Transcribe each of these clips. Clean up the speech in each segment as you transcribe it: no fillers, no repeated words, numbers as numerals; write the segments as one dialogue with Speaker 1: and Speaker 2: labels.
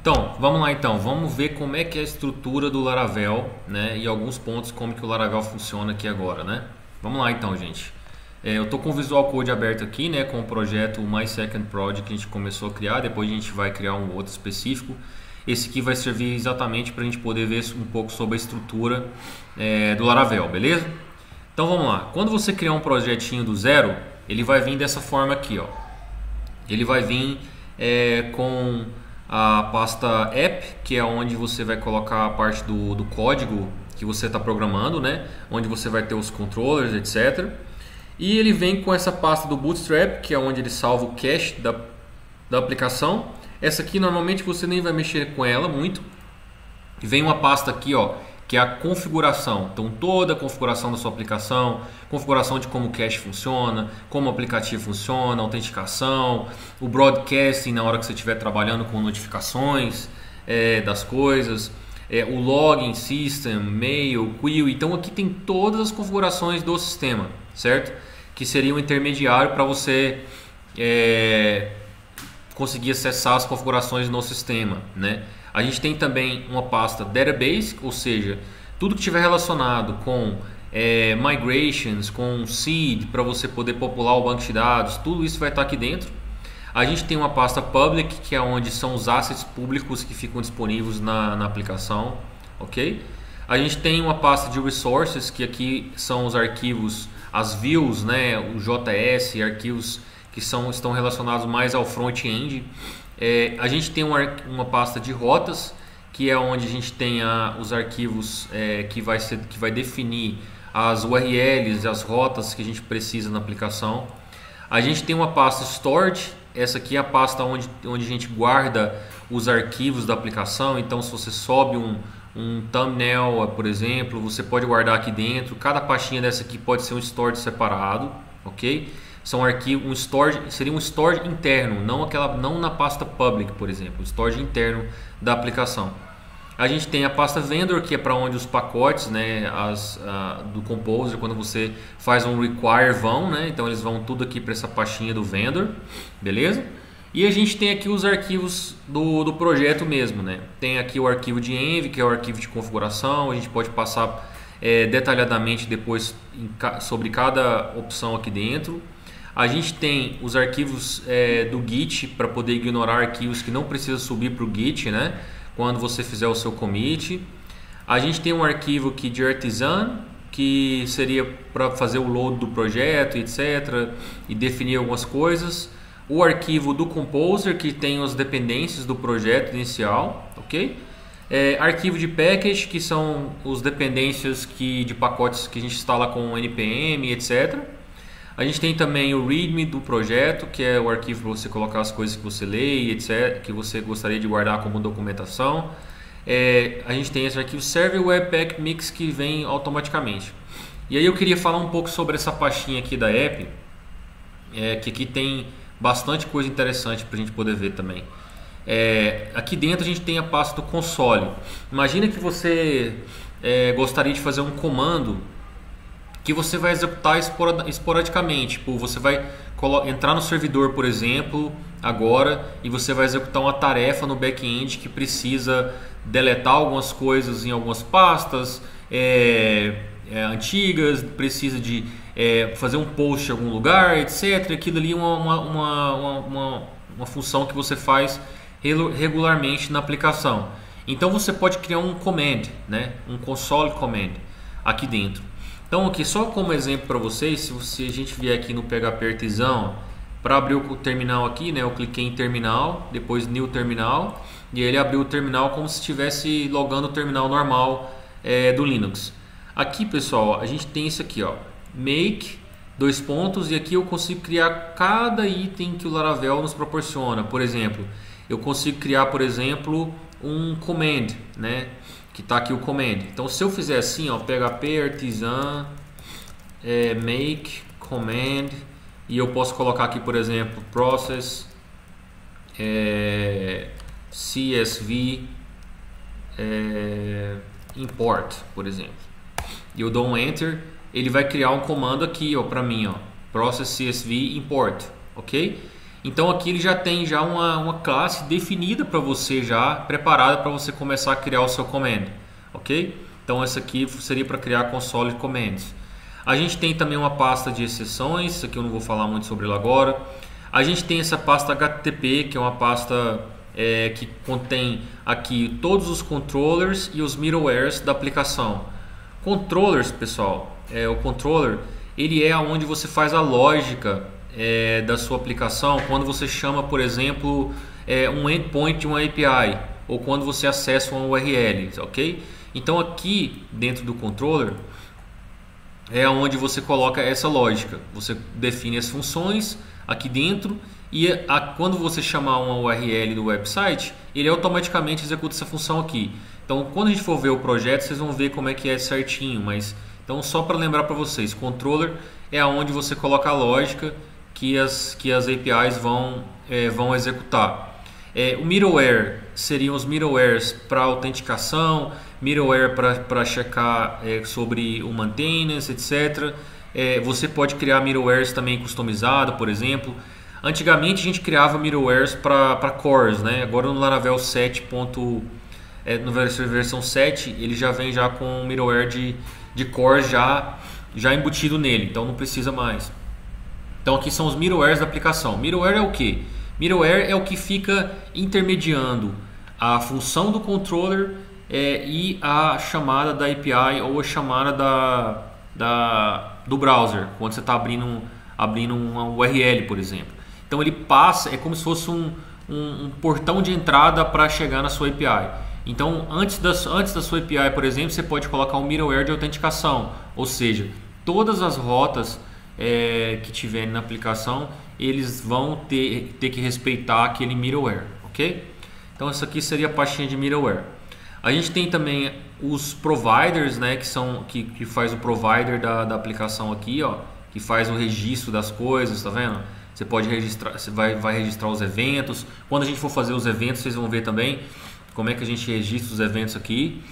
Speaker 1: Então, vamos lá então, vamos ver como é que é a estrutura do Laravel, né? E alguns pontos como que o Laravel funciona aqui agora, né? Vamos lá então, gente. Eu estou com o Visual Code aberto aqui, né? Com o projeto My Second Project que a gente começou a criar, depois a gente vai criar um outro específico. Esse aqui vai servir exatamente para a gente poder ver um pouco sobre a estrutura do Laravel, beleza? Então vamos lá. Quando você criar um projetinho do zero, ele vai vir dessa forma aqui, ó. Ele vai vir com a pasta app, que é onde você vai colocar a parte do código que você está programando, né? Onde você vai ter os controllers, etc. E ele vem com essa pasta do Bootstrap, que é onde ele salva o cache da aplicação. Essa aqui normalmente você nem vai mexer com ela muito. E vem uma pasta aqui, ó, que é a configuração. Então toda a configuração da sua aplicação, configuração de como o cache funciona, como o aplicativo funciona, autenticação, o broadcasting na hora que você estiver trabalhando com notificações das coisas, o login system, mail, queue. Então aqui tem todas as configurações do sistema, certo? Que seria um intermediário para você conseguir acessar as configurações no sistema, né? A gente tem também uma pasta Database, ou seja, tudo que estiver relacionado com migrations, com seed, para você poder popular o banco de dados, tudo isso vai estar aqui dentro. A gente tem uma pasta Public, que é onde são os assets públicos que ficam disponíveis na aplicação, ok? A gente tem uma pasta de Resources, que aqui são os arquivos, as views, né, o JS, arquivos que estão relacionados mais ao front-end. A gente tem uma pasta de rotas, que é onde a gente tem os arquivos que vai definir as URLs, as rotas que a gente precisa na aplicação. A gente tem uma pasta Storage, essa aqui é a pasta onde a gente guarda os arquivos da aplicação. Então se você sobe um thumbnail, por exemplo, você pode guardar aqui dentro. Cada pastinha dessa aqui pode ser um storage separado, ok? São arquivos, seria um storage interno, não na pasta public, por exemplo, o storage interno da aplicação. A gente tem a pasta vendor, que é para onde os pacotes, né, do Composer, quando você faz um require, vão, né? Então eles vão tudo aqui para essa pastinha do vendor, beleza? E a gente tem aqui os arquivos do projeto mesmo, né? Tem aqui o arquivo de env, que é o arquivo de configuração. A gente pode passar detalhadamente depois sobre cada opção aqui dentro. A gente tem os arquivos do Git, para poder ignorar arquivos que não precisa subir para o Git, né? Quando você fizer o seu commit. A gente tem um arquivo aqui de artisan, que seria para fazer o load do projeto, etc. E definir algumas coisas. O arquivo do Composer, que tem as dependências do projeto inicial, ok? Arquivo de package, que são as dependências de pacotes que a gente instala com npm, etc. A gente tem também o README do projeto, que é o arquivo para você colocar as coisas que você lê, etc., que você gostaria de guardar como documentação. A gente tem esse arquivo Server Webpack Mix, que vem automaticamente. E aí eu queria falar um pouco sobre essa pastinha aqui da app, que aqui tem bastante coisa interessante para a gente poder ver também. Aqui dentro a gente tem a pasta do console. Imagina que você gostaria de fazer um comando que você vai executar esporadicamente. Tipo, você vai entrar no servidor, por exemplo, agora, e você vai executar uma tarefa no back-end que precisa deletar algumas coisas em algumas pastas antigas, precisa de fazer um post em algum lugar, etc. Aquilo ali é uma função que você faz regularmente na aplicação. Então você pode criar um command, né? Um console command aqui dentro. Então aqui só como exemplo para vocês, se a gente vier aqui no PHP Artisan, para abrir o terminal aqui, né, eu cliquei em terminal, depois new terminal, e ele abriu o terminal como se estivesse logando o terminal normal do Linux. Aqui, pessoal, a gente tem isso aqui, ó, make, dois pontos, e aqui eu consigo criar cada item que o Laravel nos proporciona. Por exemplo, eu consigo criar, por exemplo, um command, né? Que está aqui o command. Então se eu fizer assim, ó, PHP Artisan make command, e eu posso colocar aqui, por exemplo, process CSV import, por exemplo, e eu dou um enter, ele vai criar um comando aqui, ó, para mim, ó, process CSV import, ok? Então aqui ele já tem já uma classe definida para você, já preparada para você começar a criar o seu command, ok? Então essa aqui seria para criar console commands. A gente tem também uma pasta de exceções, isso aqui eu não vou falar muito sobre ela agora. A gente tem essa pasta HTTP, que é uma pasta que contém aqui todos os controllers e os middlewares da aplicação. Controllers, pessoal, o controller ele é onde você faz a lógica da sua aplicação quando você chama, por exemplo, um endpoint de uma API ou quando você acessa uma URL, ok? Então aqui dentro do controller é onde você coloca essa lógica, você define as funções aqui dentro e quando você chamar uma URL do website, ele automaticamente executa essa função aqui. Então quando a gente for ver o projeto, vocês vão ver como é que é certinho, mas então só para lembrar para vocês, controller é onde você coloca a lógica que as APIs vão executar. O middleware seriam os middlewares para autenticação, middleware para checar sobre o maintenance, etc. Você pode criar middlewares também customizado, por exemplo. Antigamente a gente criava middlewares para cores, né? Agora no Laravel 7. No versão 7 ele já vem já com um middleware de cores já embutido nele, então não precisa mais. Então aqui são os middlewares da aplicação. Middleware é o que? Middleware é o que fica intermediando a função do controller e a chamada da API ou a chamada do browser, quando você está abrindo uma URL, por exemplo. Então ele passa, é como se fosse um portão de entrada para chegar na sua API. Então antes da sua API, por exemplo, você pode colocar um middleware de autenticação, ou seja, todas as rotas que tiverem na aplicação, eles vão ter que respeitar aquele middleware, ok? Então essa aqui seria a pastinha de middleware. A gente tem também os providers, né, que faz o provider da aplicação aqui, ó, que faz o registro das coisas, tá vendo? Você pode registrar, você vai registrar os eventos. Quando a gente for fazer os eventos, vocês vão ver também como é que a gente registra os eventos aqui.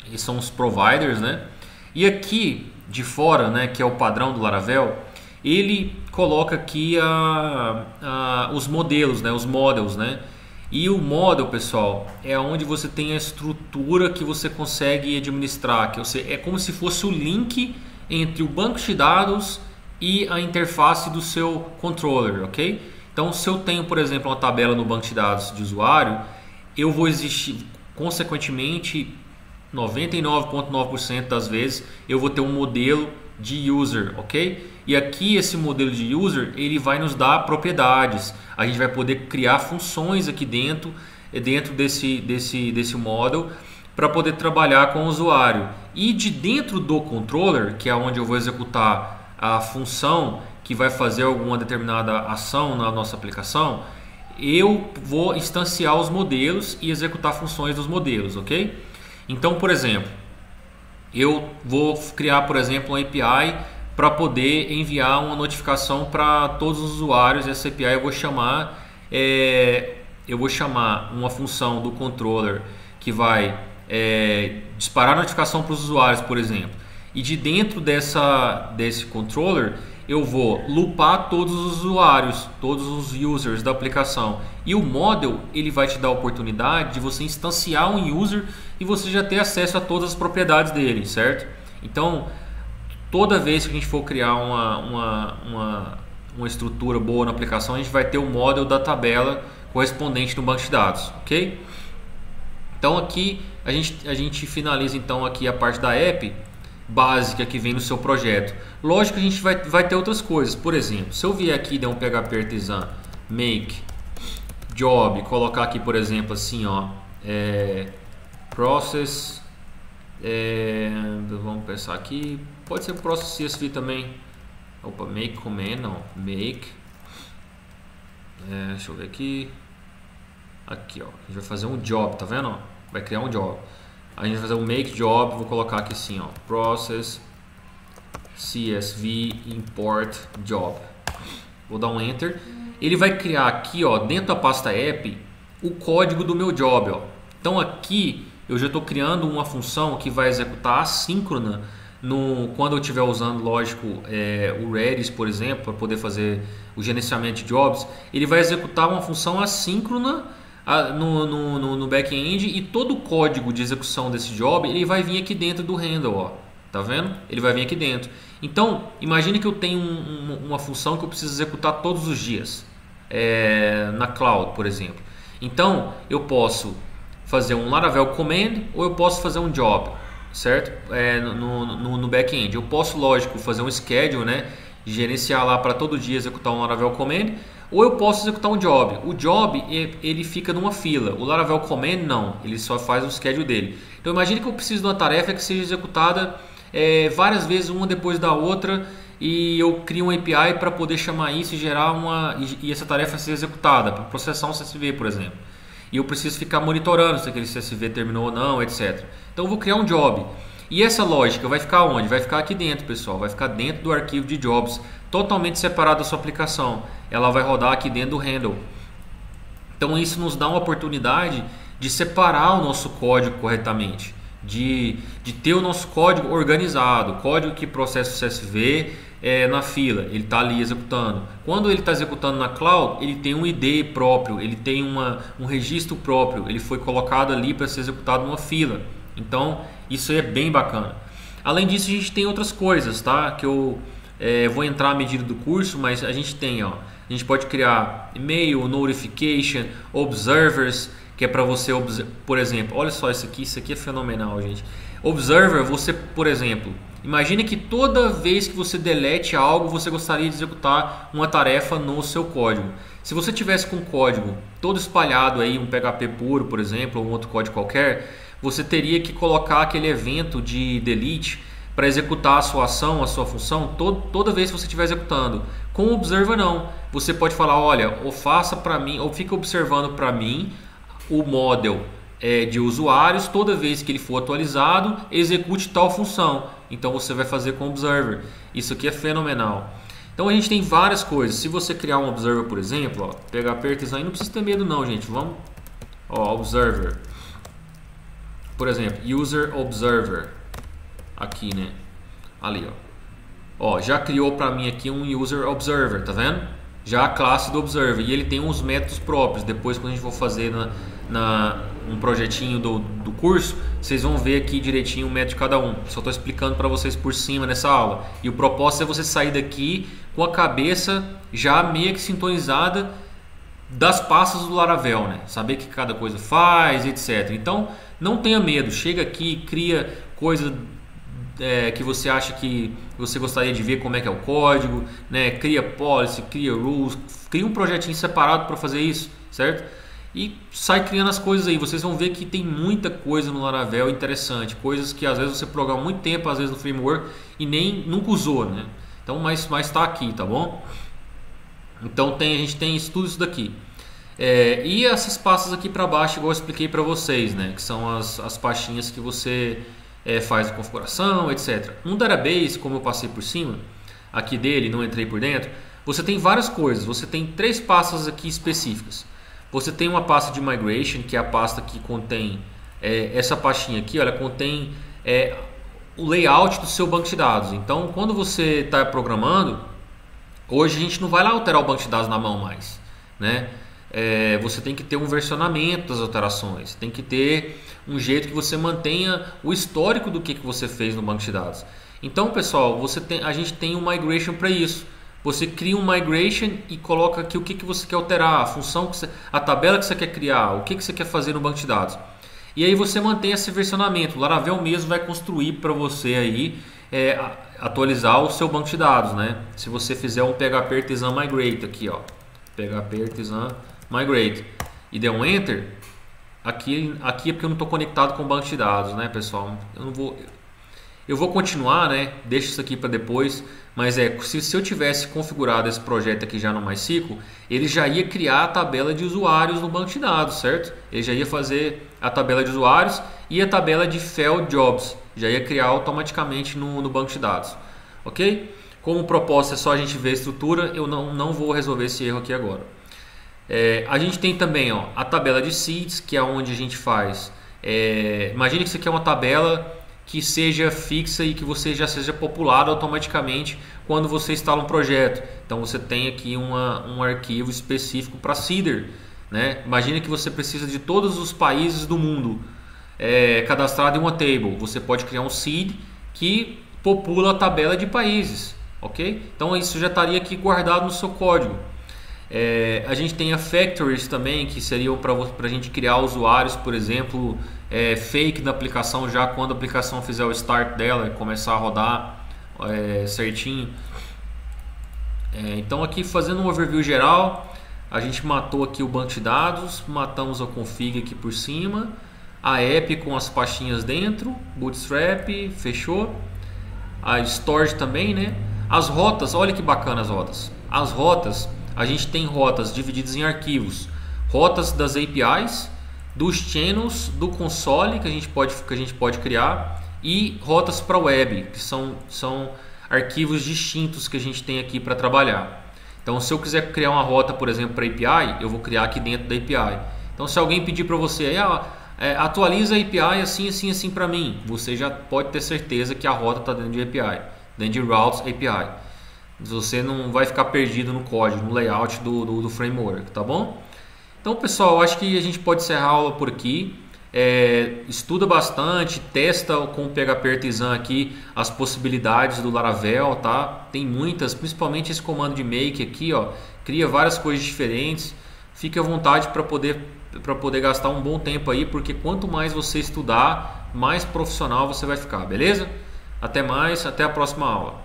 Speaker 1: Esses são os providers, né? E aqui de fora, né, que é o padrão do Laravel, ele coloca aqui os modelos, né, os models, né? E o model, pessoal, é onde você tem a estrutura que você consegue administrar, é como se fosse o link entre o banco de dados e a interface do seu controller, ok? Então, se eu tenho, por exemplo, uma tabela no banco de dados de usuário, eu vou existir, consequentemente, 99,9% das vezes eu vou ter um modelo de user, ok? E aqui esse modelo de user ele vai nos dar propriedades. A gente vai poder criar funções aqui dentro desse model para poder trabalhar com o usuário. E de dentro do controller, que é onde eu vou executar a função que vai fazer alguma determinada ação na nossa aplicação, eu vou instanciar os modelos e executar funções dos modelos, ok? Então, por exemplo, eu vou criar, por exemplo, uma API para poder enviar uma notificação para todos os usuários. Essa API eu vou chamar uma função do controller que vai disparar notificação para os usuários, por exemplo. E de dentro desse controller eu vou loopar todos os usuários, todos os users da aplicação. E o model ele vai te dar a oportunidade de você instanciar um user e você já ter acesso a todas as propriedades dele, certo? Então, toda vez que a gente for criar uma estrutura boa na aplicação, a gente vai ter o model da tabela correspondente no banco de dados, ok? Então aqui a gente finaliza então aqui a parte da app básica que vem no seu projeto. Lógico que a gente vai ter outras coisas. Por exemplo, se eu vier aqui e der um PHP artisan make job, colocar aqui, por exemplo, assim, ó, process, vamos pensar aqui, pode ser process CSV também. Opa, make command, não, make, deixa eu ver aqui, ó, a gente vai fazer um job, tá vendo? Vai criar um job. A gente vai fazer um make job, vou colocar aqui assim, ó, process CSV import job. Vou dar um enter. Ele vai criar aqui, ó, dentro da pasta app, o código do meu job, ó. Então aqui eu já estou criando uma função que vai executar assíncrona Quando eu estiver usando, lógico, o Redis, por exemplo, para poder fazer o gerenciamento de jobs, ele vai executar uma função assíncrona no back-end, e todo o código de execução desse job ele vai vir aqui dentro do handle, ó. Tá vendo? Ele vai vir aqui dentro. Então, imagine que eu tenho uma função que eu preciso executar todos os dias, na cloud, por exemplo. Então, eu posso fazer um Laravel command ou eu posso fazer um job, certo? No back-end. Eu posso, lógico, fazer um schedule, né? Gerenciar lá para todo dia executar um Laravel command, ou eu posso executar um job. O job ele fica numa fila. O Laravel command não, ele só faz o schedule dele. Então imagine que eu preciso de uma tarefa que seja executada várias vezes, uma depois da outra, e eu crio um API para poder chamar isso e gerar e essa tarefa ser executada para processar um CSV, por exemplo. E eu preciso ficar monitorando se aquele CSV terminou ou não, etc. Então eu vou criar um job. E essa lógica vai ficar onde? Vai ficar aqui dentro, pessoal. Vai ficar dentro do arquivo de jobs, totalmente separado da sua aplicação. Ela vai rodar aqui dentro do handle. Então isso nos dá uma oportunidade de separar o nosso código corretamente, de ter o nosso código organizado, código que processa o CSV na fila, ele está ali executando. Quando ele está executando na cloud, ele tem um ID próprio, ele tem um registro próprio, ele foi colocado ali para ser executado numa fila. Então isso é bem bacana. Além disso, a gente tem outras coisas, tá? Que eu vou entrar à medida do curso, mas a gente tem, ó, a gente pode criar e-mail, notification, observers, que é para você, por exemplo, olha só isso aqui é fenomenal, gente. Observer, você, por exemplo, imagine que toda vez que você delete algo, você gostaria de executar uma tarefa no seu código. Se você tivesse com o código todo espalhado aí, um PHP puro, por exemplo, ou um outro código qualquer, você teria que colocar aquele evento de delete para executar a sua ação, a sua função, toda vez que você estiver executando. Com o Observer não. Você pode falar, olha, ou faça para mim, ou fica observando para mim o model de usuários, toda vez que ele for atualizado, execute tal função. Então você vai fazer com o Observer. Isso aqui é fenomenal. Então a gente tem várias coisas. Se você criar um Observer, por exemplo, ó, PHP Artisan, não precisa ter medo não, gente. Vamos, ó, Observer. Por exemplo, User Observer. Aqui, né? Ali, ó. Já criou para mim aqui um User Observer, tá vendo? Já a classe do Observer. E ele tem uns métodos próprios. Depois, quando a gente for fazer um projetinho do curso, vocês vão ver aqui direitinho o método de cada um. Só estou explicando para vocês por cima nessa aula. E o propósito é você sair daqui com a cabeça já meio que sintonizada das pastas do Laravel, né? Saber o que cada coisa faz, etc. Então, não tenha medo. Chega aqui, cria coisa que você acha que você gostaria de ver como é que é o código, né? Cria policy, cria rules, cria um projetinho separado para fazer isso, certo? E sai criando as coisas aí. Vocês vão ver que tem muita coisa no Laravel interessante, coisas que às vezes você programa muito tempo, às vezes no framework, e nunca usou, né? Então, mas está aqui, tá bom? Então a gente tem tudo isso daqui. E essas pastas aqui para baixo, igual eu expliquei para vocês, né? Que são as pastinhas que você faz a configuração, etc. Um database, como eu passei por cima aqui dele, não entrei por dentro, você tem várias coisas. Você tem 3 pastas aqui específicas. Você tem uma pasta de migration, que é a pasta que contém essa pastinha aqui, ela contém o layout do seu banco de dados. Então, quando você está programando, hoje a gente não vai lá alterar o banco de dados na mão mais, né? Você tem que ter um versionamento das alterações, tem que ter um jeito que você mantenha o histórico do que você fez no banco de dados. Então, pessoal, a gente tem um migration para isso. Você cria um migration e coloca aqui o que você quer alterar, a função, a tabela que você quer criar, o que você quer fazer no banco de dados. E aí você mantém esse versionamento. O Laravel mesmo vai construir para você aí atualizar o seu banco de dados, né? Se você fizer um PHP Artisan Migrate aqui, ó, PHP Artisan Migrate e der um Enter, aqui é porque eu não estou conectado com o banco de dados, né, pessoal? Eu vou continuar, né? Deixa isso aqui para depois. Mas se eu tivesse configurado esse projeto aqui já no MySQL, ele já ia criar a tabela de usuários no banco de dados, certo? Ele já ia fazer a tabela de usuários e a tabela de failed jobs. Já ia criar automaticamente no banco de dados, ok? Como o propósito é só a gente ver a estrutura, eu não vou resolver esse erro aqui agora. A gente tem também, ó, a tabela de seeds, que é onde a gente faz. Imagine que isso aqui é uma tabela que seja fixa e que você já seja populado automaticamente quando você instala um projeto. Então você tem aqui um arquivo específico para seeder, né? Imagina que você precisa de todos os países do mundo cadastrado em uma table. Você pode criar um seed que popula a tabela de países, ok? Então isso já estaria aqui guardado no seu código. A gente tem a factories também, que seriam para a gente criar usuários, por exemplo, fake na aplicação, já quando a aplicação fizer o start dela e começar a rodar certinho. Então aqui fazendo um overview geral, a gente matou aqui o banco de dados, matamos a config aqui por cima, a app com as pastinhas dentro, bootstrap, fechou, a storage também, né? As rotas, olha que bacana as rotas. As rotas, a gente tem rotas divididas em arquivos, rotas das APIs, dos channels, do console que a gente pode criar, e rotas para web, que são arquivos distintos que a gente tem aqui para trabalhar. Então, se eu quiser criar uma rota, por exemplo, para API, eu vou criar aqui dentro da API. Então, se alguém pedir para você, atualiza a API assim, assim, assim para mim, você já pode ter certeza que a rota está dentro de API, dentro de Routes API. Você não vai ficar perdido no código, no layout do framework, tá bom? Então, pessoal, acho que a gente pode encerrar a aula por aqui. Estuda bastante, testa com o PHP Artisan aqui as possibilidades do Laravel, tá? Tem muitas, principalmente esse comando de make aqui, ó, cria várias coisas diferentes. Fique à vontade para poder gastar um bom tempo aí, porque quanto mais você estudar, mais profissional você vai ficar, beleza? Até mais, até a próxima aula.